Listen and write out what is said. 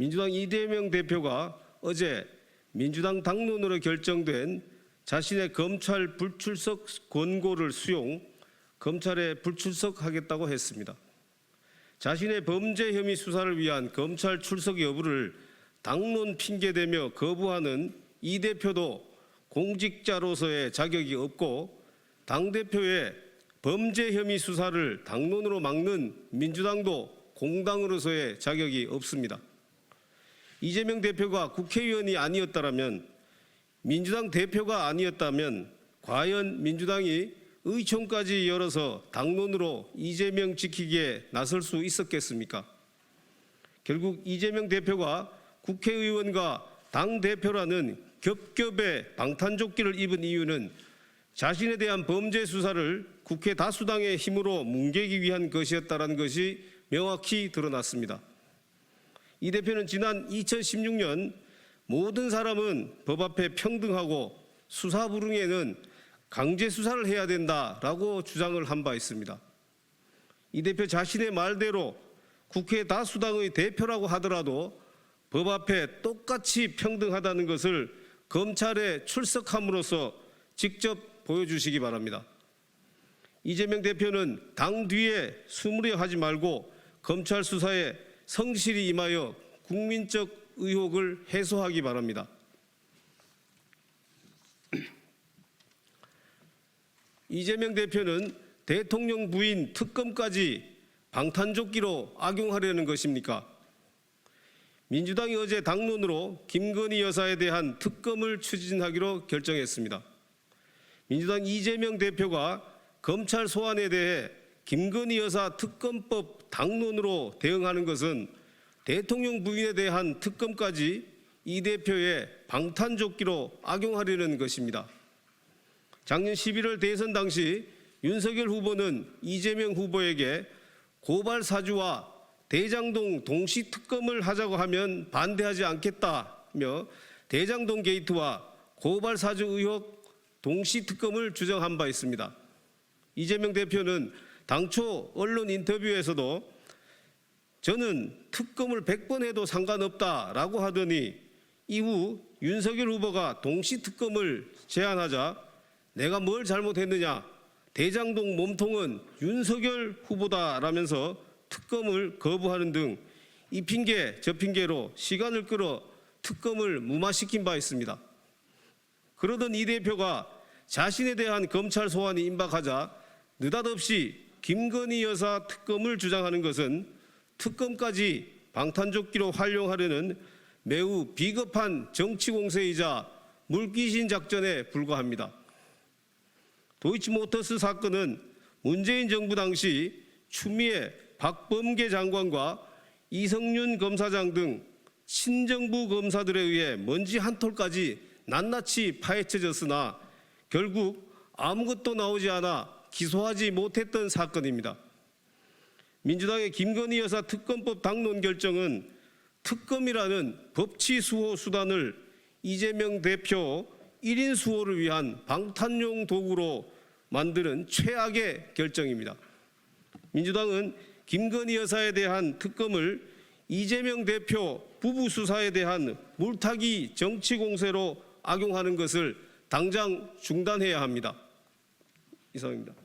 민주당 이재명 대표가 어제 민주당 당론으로 결정된 자신의 검찰 불출석 권고를 수용, 검찰에 불출석하겠다고 했습니다. 자신의 범죄 혐의 수사를 위한 검찰 출석 여부를 당론 핑계대며 거부하는 이 대표도 공직자로서의 자격이 없고, 당대표의 범죄 혐의 수사를 당론으로 막는 민주당도 공당으로서의 자격이 없습니다. 이재명 대표가 국회의원이 아니었다면, 민주당 대표가 아니었다면 과연 민주당이 의총까지 열어서 당론으로 이재명 지키기에 나설 수 있었겠습니까? 결국 이재명 대표가 국회의원과 당대표라는 겹겹의 방탄조끼를 입은 이유는 자신에 대한 범죄 수사를 국회 다수당의 힘으로 뭉개기 위한 것이었다는 것이 명확히 드러났습니다. 이 대표는 지난 2016년 모든 사람은 법 앞에 평등하고 수사 불응에는 강제 수사를 해야 된다라고 주장을 한 바 있습니다. 이 대표 자신의 말대로 국회 다수당의 대표라고 하더라도 법 앞에 똑같이 평등하다는 것을 검찰에 출석함으로써 직접 보여주시기 바랍니다. 이재명 대표는 당 뒤에 숨으려 하지 말고 검찰 수사에 성실히 임하여 국민적 의혹을 해소하기 바랍니다. 이재명 대표는 대통령 부인 특검까지 방탄조끼로 악용하려는 것입니까? 민주당이 어제 당론으로 김건희 여사에 대한 특검을 추진하기로 결정했습니다. 민주당 이재명 대표가 검찰 소환에 대해 김건희 여사 특검법 당론으로 대응하는 것은 대통령 부인에 대한 특검까지 이 대표의 방탄조끼로 악용하려는 것입니다. 작년 11월 대선 당시 윤석열 후보는 이재명 후보에게 고발 사주와 대장동 동시 특검을 하자고 하면 반대하지 않겠다며 대장동 게이트와 고발 사주 의혹 동시 특검을 주장한 바 있습니다. 이재명 대표는 당초 언론 인터뷰에서도 저는 특검을 100번 해도 상관없다라고 하더니 이후 윤석열 후보가 동시 특검을 제안하자 내가 뭘 잘못했느냐, 대장동 몸통은 윤석열 후보다라면서 특검을 거부하는 등 이 핑계 저 핑계로 시간을 끌어 특검을 무마시킨 바 있습니다. 그러던 이 대표가 자신에 대한 검찰 소환이 임박하자 느닷없이 김건희 여사 특검을 주장하는 것은 특검까지 방탄조끼로 활용하려는 매우 비겁한 정치 공세이자 물귀신 작전에 불과합니다. 도이치모터스 사건은 문재인 정부 당시 추미애 박범계 장관과 이성윤 검사장 등 친정부 검사들에 의해 먼지 한 톨까지 낱낱이 파헤쳐졌으나 결국 아무것도 나오지 않아 기소하지 못했던 사건입니다. 민주당의 김건희 여사 특검법 당론 결정은 특검이라는 법치 수호 수단을 이재명 대표 1인 수호를 위한 방탄용 도구로 만드는 최악의 결정입니다. 민주당은 김건희 여사에 대한 특검을 이재명 대표 부부 수사에 대한 물타기 정치 공세로 악용하는 것을 당장 중단해야 합니다. 이상입니다.